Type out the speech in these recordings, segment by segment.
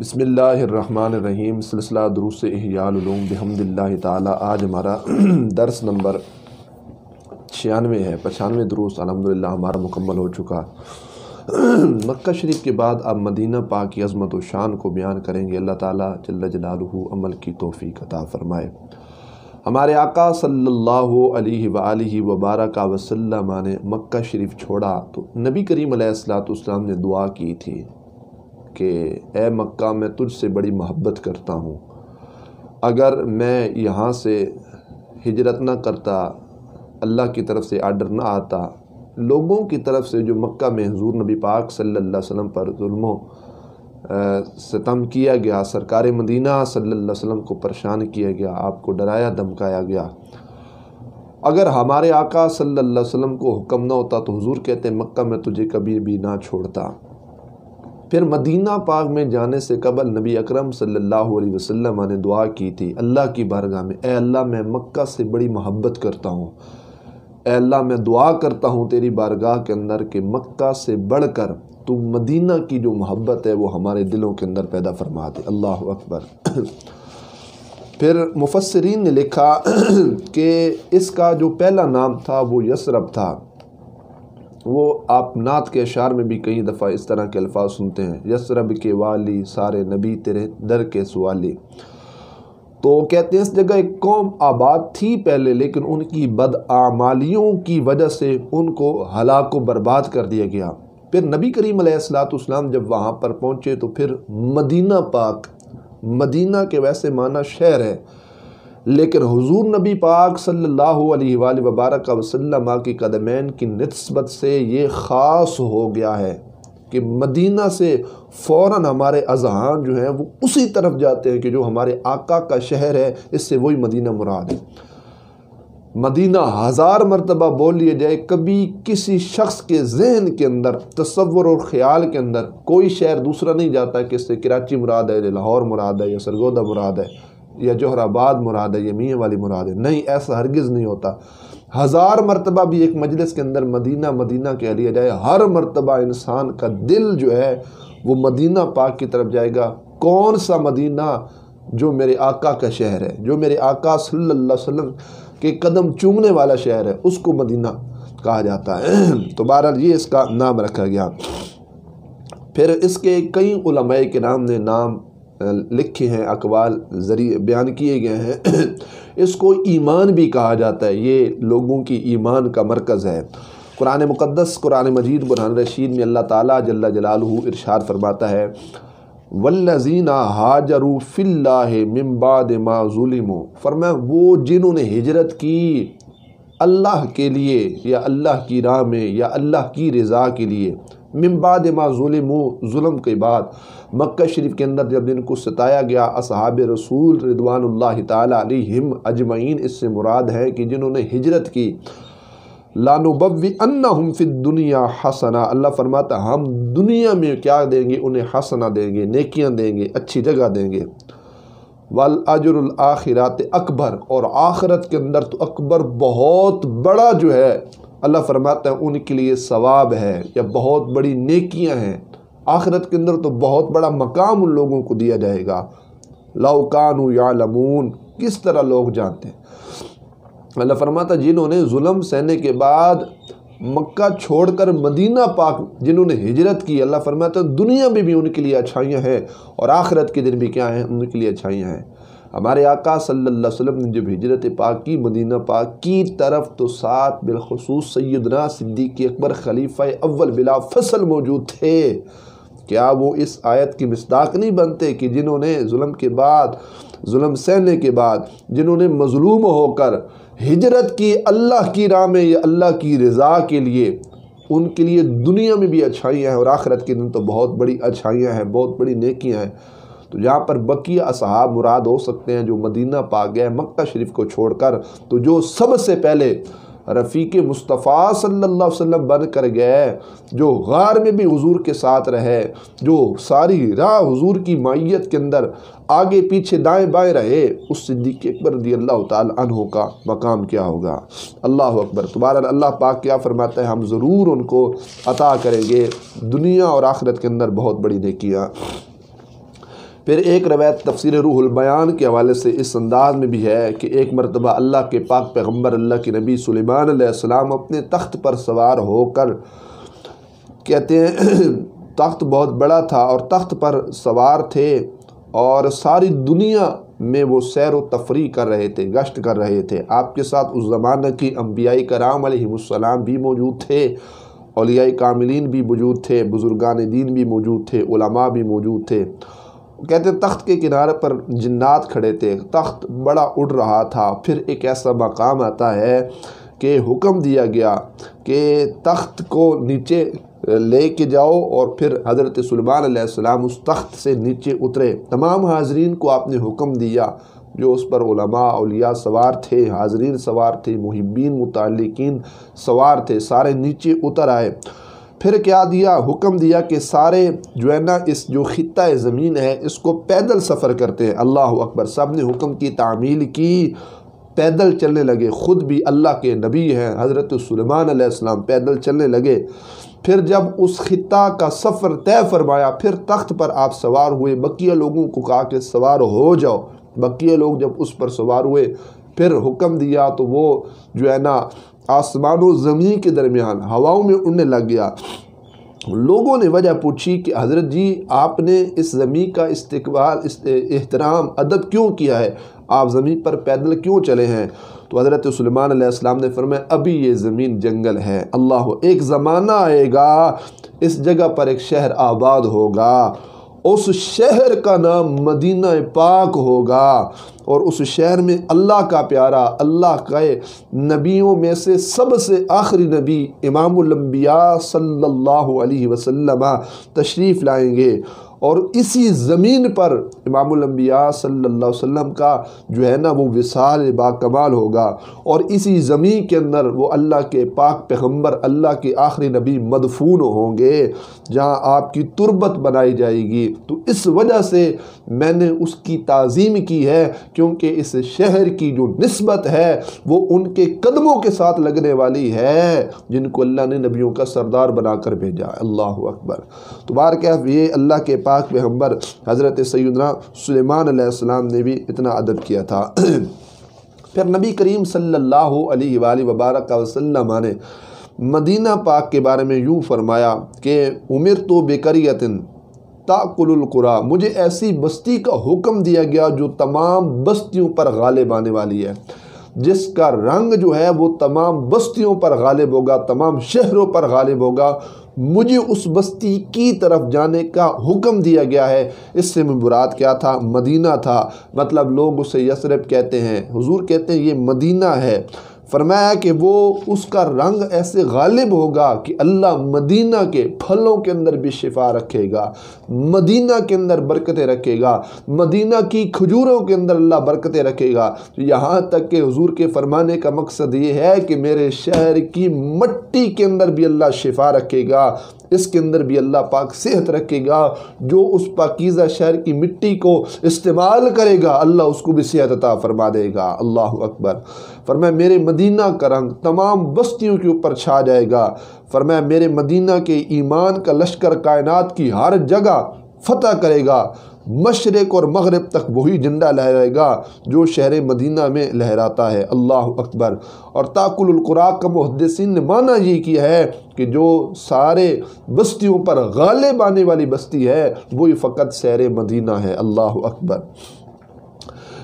بسم اللہ الرحمن الرحیم۔ سلسلہ دروس احیاء-ال-علوم بحمد اللہ تعالی۔ آج ہمارا درس نمبر 96 ہے۔ 95 دروس الحمدللہ ہمارا مکمل ہو چکا۔ مکہ شریف کے بعد اب مدینہ پاک کی عظمت و شان کو بیان کریں گے۔ اللہ تعالیٰ جل جلالہ عمل کی توفیق عطا فرمائے۔ ہمارے آقا صلی اللہ علیہ وآلہ وبارک وسلم نے مکہ شریف چھوڑا تو نبی کریم علیہ السلام نے دعا کی تھی کہ اے مکہ، میں تجھ سے بڑی محبت کرتا ہوں، اگر میں یہاں سے ہجرت نہ کرتا، اللہ کی طرف سے آرڈر نہ آتا، لوگوں کی طرف سے جو مکہ میں حضور نبی پاک صلی اللہ علیہ وسلم پر ظلم و ستم کیا گیا، سرکار مدینہ صلی اللہ علیہ وسلم کو پریشان کیا گیا، آپ کو ڈرایا دھمکایا گیا، اگر ہمارے آقا صلی اللہ علیہ وسلم کو حکم نہ ہوتا تو حضور کہتے مکہ میں تجھے کبھی بھی نہ چھوڑتا۔ پھر مدینہ پاک میں جانے سے قبل نبی اکرم صلی اللہ علیہ وسلم نے دعا کی تھی اللہ کی بارگاہ میں، اے اللہ میں مکہ سے بڑی محبت کرتا ہوں، اے اللہ میں دعا کرتا ہوں تیری بارگاہ کے اندر کہ مکہ سے بڑھ کر تو مدینہ کی جو محبت ہے وہ ہمارے دلوں کے اندر پیدا فرما دے۔ اللہ اکبر۔ پھر مفسرین نے لکھا کہ اس کا جو پہلا نام تھا وہ یثرب تھا۔ وہ آپ نعت کے اشعار میں بھی کئی دفعہ اس طرح کے الفاظ سنتے ہیں، یثرب کے والی سارے نبی تیرے در کے سوالی۔ تو کہتے ہیں اس جگہ ایک قوم آباد تھی پہلے، لیکن ان کی بدعمالیوں کی وجہ سے ان کو ہلاک و برباد کر دیا گیا۔ پھر نبی کریم علیہ السلام جب وہاں پر پہنچے تو پھر مدینہ پاک، مدینہ کے ویسے معنی شہر ہے، لیکن حضور نبی پاک صلی اللہ علیہ وآلہ وبارک وسلم کی قدمین کی نسبت سے یہ خاص ہو گیا ہے کہ مدینہ سے فوراً ہمارے اذہان جو ہیں وہ اسی طرف جاتے ہیں کہ جو ہمارے آقا کا شہر ہے، اس سے وہی مدینہ مراد ہے۔ مدینہ 1000 مرتبہ بول لیا جائے، کبھی کسی شخص کے ذہن کے اندر، تصور اور خیال کے اندر کوئی شہر دوسرا نہیں جاتا کہ اس سے کراچی مراد ہے، لاہور مراد ہے، یا سرگودہ مراد ہے، یا جوہر آباد مراد ہے، یا میاں والی مراد ہے۔ نہیں، ایسا ہرگز نہیں ہوتا۔ 1000 مرتبہ بھی ایک مجلس کے اندر مدینہ مدینہ کہہ لیا جائے، ہر مرتبہ انسان کا دل جو ہے وہ مدینہ پاک کی طرف جائے گا۔ کون سا مدینہ؟ جو میرے آقا کا شہر ہے، جو میرے آقا صلی اللہ علیہ وسلم کے قدم چومنے والا شہر ہے، اس کو مدینہ کہا جاتا ہے۔ تو بہرحال یہ اس کا نام رکھا گیا۔ پھر اس کے کئی علماء کرام نے نام لکھے ہیں، اقوال ذریعے بیان کیے گئے ہیں۔ اس کو ایمان بھی کہا جاتا ہے، یہ لوگوں کی ایمان کا مرکز ہے۔ قرآن مقدس، قرآن مجید برہان رشید میں اللہ تعالیٰ جل جلالہ ارشاد فرماتا ہے والذین ہاجروا فی اللہ من بعد ما ظلموا، فرمایا وہ جنہوں نے ہجرت کی اللہ کے لیے یا اللہ کی راہ میں یا اللہ کی رضا کے لیے، من بعد ما ظلموا، ظلم کے بعد مکہ شریف کے اندر جب جن کو ستایا گیا، اصحاب رسول رضوان اللہ تعالی علیہم اجمعین، اس سے مراد ہے کہ جنہوں نے ہجرت کی، لَنُبَوِّئَنَّهُمْ فِي الدُّنْيَا حَسَنَةً، اللہ فرماتا ہم دنیا میں کیا دیں گے انہیں؟ حسنہ دیں گے، نیکیاں دیں گے، اچھی جگہ دیں گے۔ وَالْأَجْرُ الْآخِرَةِ أَكْبَرُ، اور آخرت کے اندر تو اکبر بہت بڑا جو ہے، اللہ فرماتا ہے ان کے لیے ثواب ہے یا بہت بڑی نیکیاں ہیں۔ آخرت کے اندر تو بہت بڑا مقام ان لوگوں کو دیا جائے گا۔ لَوْ كَانُوا يَعْلَمُونَ، کس طرح لوگ جانتے ہیں۔ اللہ فرماتا جنہوں نے ظلم سہنے کے بعد مکہ چھوڑ کر مدینہ پاک جنہوں نے ہجرت کی، اللہ فرماتا دنیا میں بھی ان کے لیے اچھائیاں ہیں اور آخرت کے دن بھی کیا ہیں؟ ان کے لیے اچھائیاں ہیں۔ ہمارے آقا صلی اللہ علیہ وسلم نے جب ہجرت پاک کی مدینہ پاک کی طرف تو ساتھ بالخصوص سیدنا صدیق اکبر خلیفہ اول بلا فصل موجود تھے۔ کیا وہ اس آیت کی مصداق نہیں بنتے کہ جنہوں نے ظلم کے بعد، ظلم سہنے کے بعد، جنہوں نے مظلوم ہو کر ہجرت کی اللہ کی راہ میں یا اللہ کی رضا کے لیے، ان کے لیے دنیا میں بھی اچھائیاں ہیں اور آخرت کے دن تو بہت بڑی اچھائیاں ہیں، بہت بڑی نیکیاں ہیں۔ تو جہاں پر بقیہ اصحاب مراد ہو سکتے ہیں جو مدینہ پاک گئے مکہ شریف کو چھوڑ کر، تو جو سب سے پہلے رفیق مصطفیٰ صلی اللہ علیہ وسلم بن کر گئے، جو غار میں بھی حضور کے ساتھ رہے، جو ساری راہ حضور کی معیت کے اندر آگے پیچھے دائیں بائیں رہے، اس صدیق اکبر رضی اللہ تعالی عنہ کا مقام کیا ہوگا۔ اللہ اکبر۔ تبارک اللہ پاک کیا فرماتا ہے، ہم ضرور ان کو عطا کریں گے دنیا اور آخرت کے اندر بہت بڑی نیکیاں۔ پھر ایک روایت تفسیر روح البیان کے حوالے سے اس انداز میں بھی ہے کہ ایک مرتبہ اللہ کے پاک پیغمبر اللہ کے نبی سلیمان علیہ السلام اپنے تخت پر سوار ہو کر، کہتے ہیں تخت بہت بڑا تھا اور تخت پر سوار تھے اور ساری دنیا میں وہ سیر و تفریح کر رہے تھے، گشت کر رہے تھے۔ آپ کے ساتھ اس زمانہ کی انبیاء کرام علیہ السلام بھی موجود تھے، اولیاء کاملین بھی موجود تھے، بزرگان دین بھی موجود تھے، علماء بھی موجود تھے۔ کہتے ہیں تخت کے کنارے پر جنات کھڑے تھے، تخت بڑا اڑ رہا تھا۔ پھر ایک ایسا مقام آتا ہے کہ حکم دیا گیا کہ تخت کو نیچے لے کے جاؤ، اور پھر حضرت سلیمان علیہ السلام اس تخت سے نیچے اترے۔ تمام حاضرین کو آپ نے حکم دیا، جو اس پر علماء اولیاء سوار تھے، حاضرین سوار تھے، محبین متعلقین سوار تھے، سارے نیچے اتر آئے۔ پھر کیا دیا؟ حکم دیا کہ سارے جو ہے نا اس جو خطہ زمین ہے اس کو پیدل سفر کرتے ہیں۔ اللہ اکبر! سب نے حکم کی تعمیل کی، پیدل چلنے لگے۔ خود بھی اللہ کے نبی ہیں حضرت سلیمان علیہ السلام، پیدل چلنے لگے۔ پھر جب اس خطہ کا سفر طے فرمایا، پھر تخت پر آپ سوار ہوئے۔ بقیہ لوگوں کو کہا کہ سوار ہو جاؤ۔ بقیہ لوگ جب اس پر سوار ہوئے، پھر حکم دیا تو وہ جو ہے نا آسمان و زمین کے درمیان ہواؤں میں اڑنے لگ گیا۔ لوگوں نے وجہ پوچھی کہ حضرت جی آپ نے اس زمین کا استقبال، احترام، ادب کیوں کیا ہے؟ آپ زمین پر پیدل کیوں چلے ہیں؟ تو حضرت سلیمان علیہ السلام نے فرمایا ابھی یہ زمین جنگل ہے، اللہ ایک زمانہ آئے گا اس جگہ پر ایک شہر آباد ہوگا، اس شہر کا نام مدینہ پاک ہوگا، اور اس شہر میں اللہ کا پیارا، اللہ کے نبیوں میں سے سب سے آخری نبی امام الانبیاء صلی اللہ علیہ وسلم تشریف لائیں گے، اور اسی زمین پر امام الانبیاء صلی اللہ علیہ وسلم کا جو ہے نا وہ وصال باکمال ہوگا، اور اسی زمین کے اندر وہ اللہ کے پاک پیغمبر، اللہ کے آخری نبی مدفون ہوں گے، جہاں آپ کی تربت بنائی جائے گی۔ تو اس وجہ سے میں نے اس کی تعظیم کی ہے، کیونکہ اس شہر کی جو نسبت ہے وہ ان کے قدموں کے ساتھ لگنے والی ہے جن کو اللہ نے نبیوں کا سردار بنا کر بھیجا۔ اللہ اکبر! تو بہرکیف یہ اللہ کے پاک پیغمبر حضرت سیدنا سلیمان علیہ السلام نے بھی اتنا ادب کیا تھا۔ پھر نبی کریم صلی اللہ علیہ وآلہ وبارک وسلم نے مدینہ پاک کے بارے میں یوں فرمایا کہ امرت بقریۃ تأکل القریٰ، مجھے ایسی بستی کا حکم دیا گیا جو تمام بستیوں پر غالب آنے والی ہے، جس کا رنگ جو ہے وہ تمام بستیوں پر غالب ہوگا، تمام شہروں پر غالب ہوگا۔ مجھے اس بستی کی طرف جانے کا حکم دیا گیا ہے۔ اس سے مراد کیا تھا؟ مدینہ تھا، مطلب لوگ اسے یثرب کہتے ہیں، حضور کہتے ہیں یہ مدینہ ہے۔ فرمایا کہ وہ اس کا رنگ ایسے غالب ہوگا کہ اللہ مدینہ کے پھلوں کے اندر بھی شفا رکھے گا، مدینہ کے اندر برکتیں رکھے گا، مدینہ کی کھجوروں کے اندر اللہ برکتیں رکھے گا، یہاں تک کہ حضور کے فرمانے کا مقصد یہ ہے کہ میرے شہر کی مٹی کے اندر بھی اللہ شفا رکھے گا، اس کے اندر بھی اللہ پاک صحت رکھے گا۔ جو اس پاکیزہ شہر کی مٹی کو استعمال کرے گا اللہ اس کو بھی صحت عطا فرما دے گا۔ اللہ اکبر! فرمایا میرے مدینہ کا رنگ تمام بستیوں کے اوپر چھا جائے گا۔ فرمایا میرے مدینہ کے ایمان کا لشکر کائنات کی ہر جگہ فتح کرے گا، مشرق اور مغرب تک وہی جھنڈا لہرائے گا جو شہر مدینہ میں لہراتا ہے۔ اللہ اکبر! اور تأکل القریٰ کا محدثین نے معنی یہ کیا ہے کہ جو سارے بستیوں پر غالب آنے والی بستی ہے وہی فقط شہر مدینہ ہے۔ اللہ اکبر!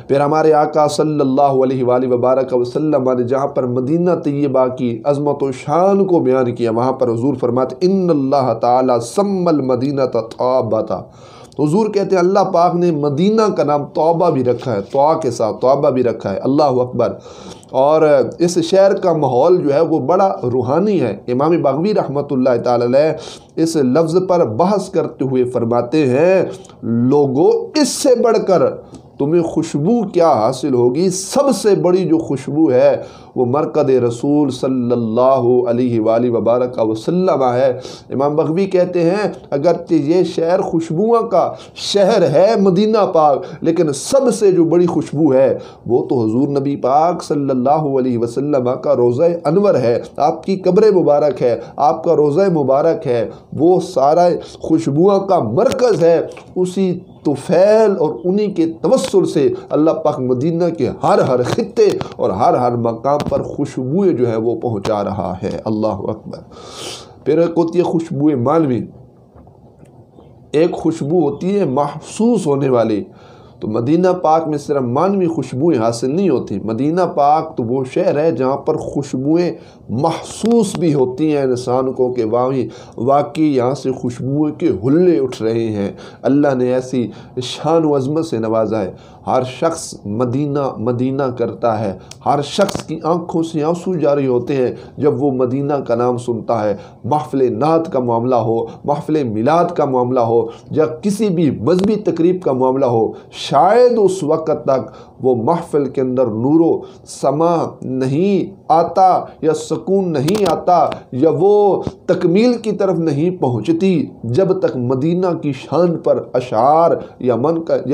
پھر ہمارے آقا صلی اللہ علیہ وآلہ وبارک وسلم نے جہاں پر مدینہ طیبہ کی عظمت و شان کو بیان کیا، وہاں پر حضور فرماتے ان اللہ تعالی سمی المدینہ طابۃ، حضور کہتے ہیں اللہ پاک نے مدینہ کا نام توبہ بھی رکھا ہے، طاء کے ساتھ توبہ بھی رکھا ہے۔ اللہ اکبر! اور اس شہر کا ماحول جو ہے وہ بڑا روحانی ہے۔ امام بغوی رحمۃ اللہ تعالی علیہ اس لفظ پر بحث کرتے ہوئے فرماتے ہیں لوگوں اس سے بڑھ کر تمہیں خوشبو کیا حاصل ہوگی؟ سب سے بڑی جو خوشبو ہے وہ مرکز رسول صلی اللہ علیہ وآلہ وبارک وسلم ہے۔ امام بغوی کہتے ہیں اگرچہ یہ شہر خوشبوؤں کا شہر ہے مدینہ پاک، لیکن سب سے جو بڑی خوشبو ہے وہ تو حضور نبی پاک صلی اللہ علیہ وسلم کا روضہ انور ہے، آپ کی قبر مبارک ہے، آپ کا روضہ مبارک ہے، وہ سارا خوشبوؤں کا مرکز ہے۔ اسی طفیل اور انہی کے توسل سے اللہ پاک مدینہ کے ہر خطے اور ہر مقام پر خوشبوئیں جو ہے وہ پہنچا رہا ہے۔ اللہ اکبر۔ پھر ایک ہوتی ہے خوشبوئیں معنوی، ایک خوشبو ہوتی ہے محسوس ہونے والی۔ تو مدینہ پاک میں صرف معنوی خوشبوئیں حاصل نہیں ہوتی، مدینہ پاک تو وہ شہر ہے جہاں پر خوشبوئیں محسوس بھی ہوتی ہیں انسان کو کہ واقعی یہاں سے خوشبوئیں کے حلے اٹھ رہے ہیں۔ اللہ نے ایسی شان و عظمت سے نوازا ہے، ہر شخص مدینہ مدینہ کرتا ہے، ہر شخص کی آنکھوں سے آنسو جاری ہوتے ہیں جب وہ مدینہ کا نام سنتا ہے۔ محفل نعت کا معاملہ ہو، محفل میلاد کا معاملہ ہو، یا کسی بھی مذہبی تقریب کا معاملہ ہو، شاید اس وقت تک وہ محفل کے اندر نور و سما نہیں آتا یا سکون نہیں آتا یا وہ تکمیل کی طرف نہیں پہنچتی جب تک مدینہ کی شان پر اشعار یا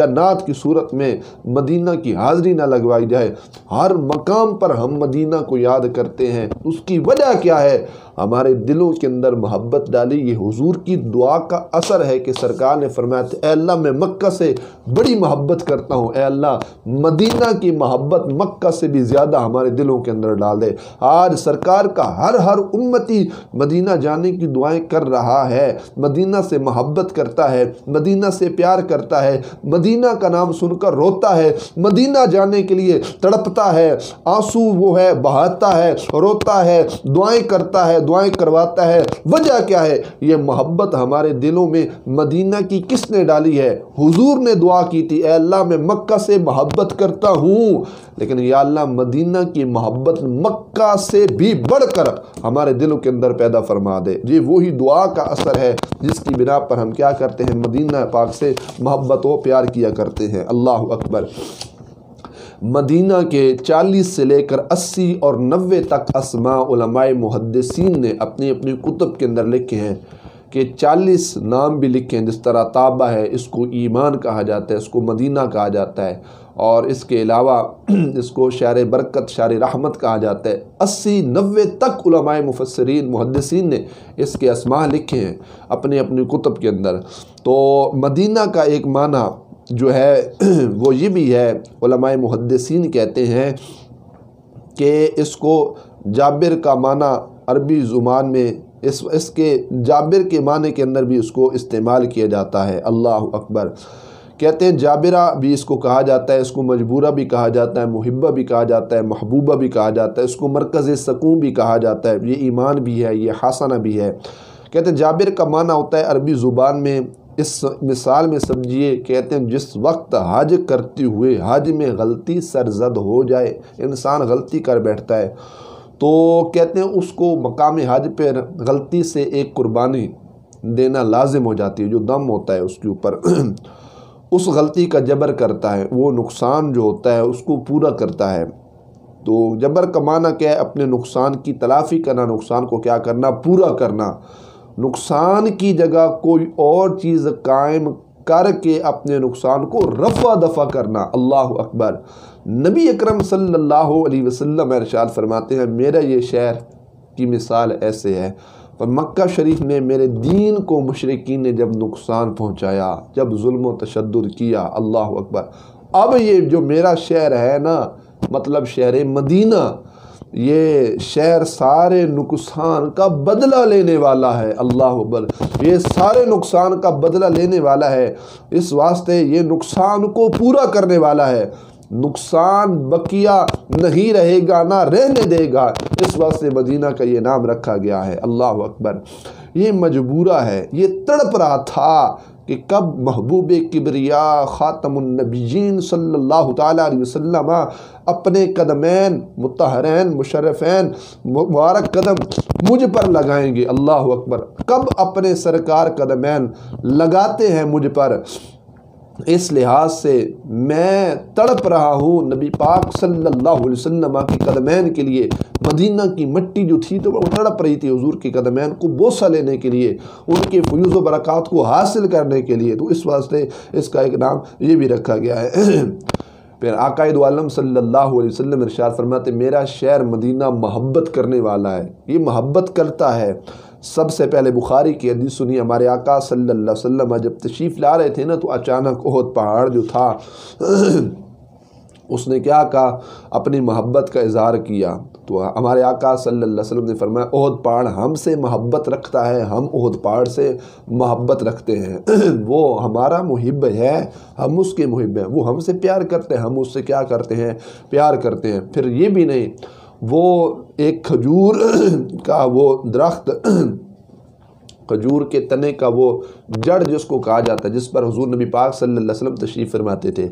نعت کی صورت میں مدینہ کی حاضری نہ لگوائی جائے۔ ہر مقام پر ہم مدینہ کو یاد کرتے ہیں، اس کی وجہ کیا ہے؟ ہمارے دلوں کے اندر محبت ڈالی۔ یہ حضور کی دعا کا اثر ہے کہ سرکار نے فرمایا تھا اے اللہ میں مکہ سے بڑی محبت کرتا ہوں، اے اللہ مدینہ کی محبت مکہ سے بھی زیادہ ہمارے دلوں کے اندر ڈال دے۔ آج سرکار کا ہر امتی مدینہ جانے کی دعائیں کر رہا ہے، مدینہ سے محبت کرتا ہے، مدینہ سے پیار کرتا ہے، مدینہ کا نام سن کر روتا ہے، مدینہ جانے کے لیے تڑپتا ہے، آنسو وہ ہے بہاتا ہے، روتا ہے، دعائیں کرتا ہے، دعائیں کرواتا ہے۔ وجہ کیا ہے؟ یہ محبت ہمارے دلوں میں مدینہ کی کس نے ڈالی ہے؟ حضور نے دعا کی تھی اے اللہ میں مکہ سے محبت کرتا ہوں، لیکن یا اللہ مدینہ کی محبت مکہ سے بھی بڑھ کر ہمارے دلوں کے اندر پیدا فرما دے۔ یہ وہی دعا کا اثر ہے جس کی بنا پر ہم کیا کرتے ہیں؟ مدینہ پاک سے محبت و پیار کیا کرتے ہیں۔ اللہ اکبر۔ مدینہ کے 40 سے لے کر 80 اور 90 تک اسماء علماء محدثین نے اپنی کتب کے اندر لکھے ہیں کہ 40 نام بھی لکھے ہیں، جس طرح طابہ ہے، اس کو ایمان کہا جاتا ہے، اس کو مدینہ کہا جاتا ہے، اور اس کے علاوہ اس کو شہر برکت، شہر رحمت کہا جاتا ہے۔ 80-90 تک علماء مفسرین محدثین نے اس کے اسماء لکھے ہیں اپنی کتب کے اندر۔ تو مدینہ کا ایک معنی جو ہے وہ یہ بھی ہے، علماء محدثین کہتے ہیں کہ اس کو جابر کا معنی عربی زبان میں اس کے جابر کے معنی کے اندر بھی اس کو استعمال کیا جاتا ہے۔ اللہ اکبر۔ کہتے ہیں جابرہ بھی اس کو کہا جاتا ہے، اس کو مجبورہ بھی کہا جاتا ہے، محبہ بھی کہا جاتا ہے، محبوبہ بھی کہا جاتا ہے، اس کو مرکز سکون بھی کہا جاتا ہے، یہ ایمان بھی ہے، یہ حسنہ بھی ہے۔ کہتے ہیں جابر کا معنی ہوتا ہے عربی زبان میں، اس مثال میں سمجھیے، کہتے ہیں جس وقت حج کرتے ہوئے حج میں غلطی سرزد ہو جائے، انسان غلطی کر بیٹھتا ہے، تو کہتے ہیں اس کو مقام حج پہ غلطی سے ایک قربانی دینا لازم ہو جاتی ہے، جو دم ہوتا ہے اس کے اوپر اس غلطی کا جبر کرتا ہے، وہ نقصان جو ہوتا ہے اس کو پورا کرتا ہے۔ تو جبر کا معنی کیا ہے؟ اپنے نقصان کی تلافی کرنا، نقصان کو کیا کرنا؟ پورا کرنا، نقصان کی جگہ کوئی اور چیز قائم کر کے اپنے نقصان کو رفع دفع کرنا۔ اللہ اکبر۔ نبی اکرم صلی اللہ علیہ وسلم ارشاد فرماتے ہیں میرا یہ شہر کی مثال ایسے ہے، اور مکہ شریف میں میرے دین کو مشرکین نے جب نقصان پہنچایا، جب ظلم و تشدد کیا، اللہ اکبر، اب یہ جو میرا شہر ہے نا، مطلب شہر مدینہ، یہ شہر سارے نقصان کا بدلہ لینے والا ہے۔ اللہ اکبر، یہ سارے نقصان کا بدلہ لینے والا ہے، اس واسطے یہ نقصان کو پورا کرنے والا ہے، نقصان بقیہ نہیں رہے گا، نہ رہنے دے گا، اس واسطے مدینہ کا یہ نام رکھا گیا ہے۔ اللہ اکبر۔ یہ مجبورہ ہے، یہ تڑپ رہا تھا کہ کب محبوب کبریا خاتم النبیین صلی اللہ تعالیٰ علیہ وسلم اپنے قدمین مطہرین مشرفین مبارک قدم مجھ پر لگائیں گے۔ اللہ اکبر، کب اپنے سرکار قدمین لگاتے ہیں مجھ پر، اس لحاظ سے میں تڑپ رہا ہوں نبی پاک صلی اللہ علیہ وسلم کی قدمین کے لیے۔ مدینہ کی مٹی جو تھی تو وہ تڑپ رہی تھی حضور کی قدمین کو بوسہ لینے کے لیے، ان کے فیوز و برکات کو حاصل کرنے کے لیے، تو اس واسطے اس کا ایک نام یہ بھی رکھا گیا ہے۔ پھر آقا دو عالم صلی اللہ علیہ وسلم ارشاد فرماتے میرا شہر مدینہ محبت کرنے والا ہے، یہ محبت کرتا ہے۔ سب سے پہلے بخاری کی حدیث سنی، ہمارے آقا صلی اللہ علیہ وسلم جب تشریف لا رہے تھے نا تو اچانک احد پہاڑ جو تھا اس نے کیا کہا، اپنی محبت کا اظہار کیا، تو ہمارے آقا صلی اللہ علیہ وسلم نے فرمایا احد پہاڑ ہم سے محبت رکھتا ہے، ہم احد پہاڑ سے محبت رکھتے ہیں۔ وہ ہمارا محب ہے، ہم اس کے محب ہیں، وہ ہم سے پیار کرتے ہیں، ہم اس سے کیا کرتے ہیں، پیار کرتے ہیں۔ پھر یہ بھی نہیں، وہ ایک کھجور کا وہ درخت، کھجور کے تنے کا وہ جڑ جس کو کہا جاتا ہے، جس پر حضور نبی پاک صلی اللہ علیہ وسلم تشریف فرماتے تھے،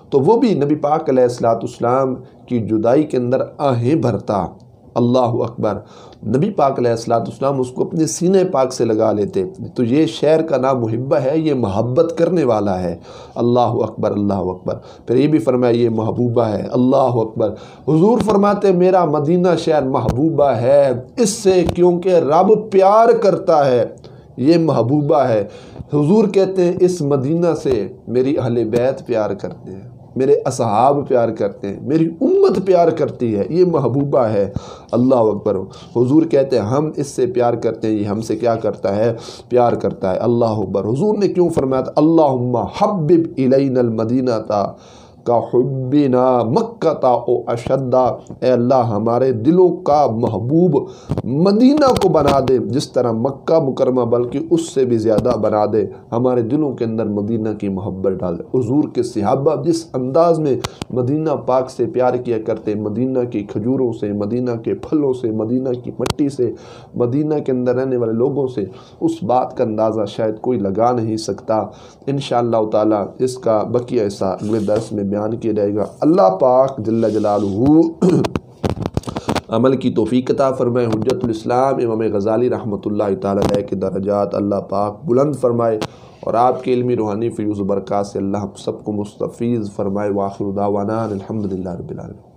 تو وہ بھی نبی پاک علیہ السلام کی جدائی کے اندر آہیں بھرتا۔ اللہ اکبر، نبی پاک علیہ السلام اس کو اپنے سینے پاک سے لگا لیتے۔ تو یہ شہر کا نام محبہ ہے، یہ محبت کرنے والا ہے۔ اللہ اکبر، اللہ اکبر۔ پھر یہ بھی فرمایا یہ محبوبہ ہے۔ اللہ اکبر۔ حضور فرماتے میرا مدینہ شہر محبوبہ ہے اس سے کیونکہ رب پیار کرتا ہے، یہ محبوبہ ہے۔ حضور کہتے ہیں اس مدینہ سے میری اہل بیت پیار کرتے ہیں، میرے اصحاب پیار کرتے ہیں، میری امت پیار کرتی ہے، یہ محبوبہ ہے۔ اللہ اکبر۔ حضور کہتے ہیں ہم اس سے پیار کرتے ہیں، یہ ہم سے کیا کرتا ہے، پیار کرتا ہے۔ اللہ اکبر۔ حضور نے کیوں فرمایا تھا اللہم حبب الینا المدینہ کا حبنا مکہ او اشدہ، اے اللہ ہمارے دلوں کا محبوب مدینہ کو بنا دے جس طرح مکہ مکرمہ بلکہ اس سے بھی زیادہ بنا دے، ہمارے دلوں کے اندر مدینہ کی محبت ڈال دے۔ حضور کے صحابہ جس انداز میں مدینہ پاک سے پیار کیا کرتے، مدینہ کی کھجوروں سے، مدینہ کے پھلوں سے، مدینہ کی مٹی سے، مدینہ کے اندر رہنے والے لوگوں سے، اس بات کا اندازہ شاید کوئی لگا نہیں سکتا۔ انشاءاللہ تعالی اس کا بقیہ حصہ اگلے درس میں بیان کیا جائے گا۔ اللہ پاک جل جلالہ عمل کی توفیق عطا فرمائے۔ حجت الاسلام امام غزالی رحمۃ اللہ تعالی علیہ کے درجات اللہ پاک بلند فرمائے، اور آپ کے علمی روحانی فیوز و برکات سے اللہ ہم سب کو مستفیض فرمائے۔ وآخر دعوانا الحمدللہ رب العالمین۔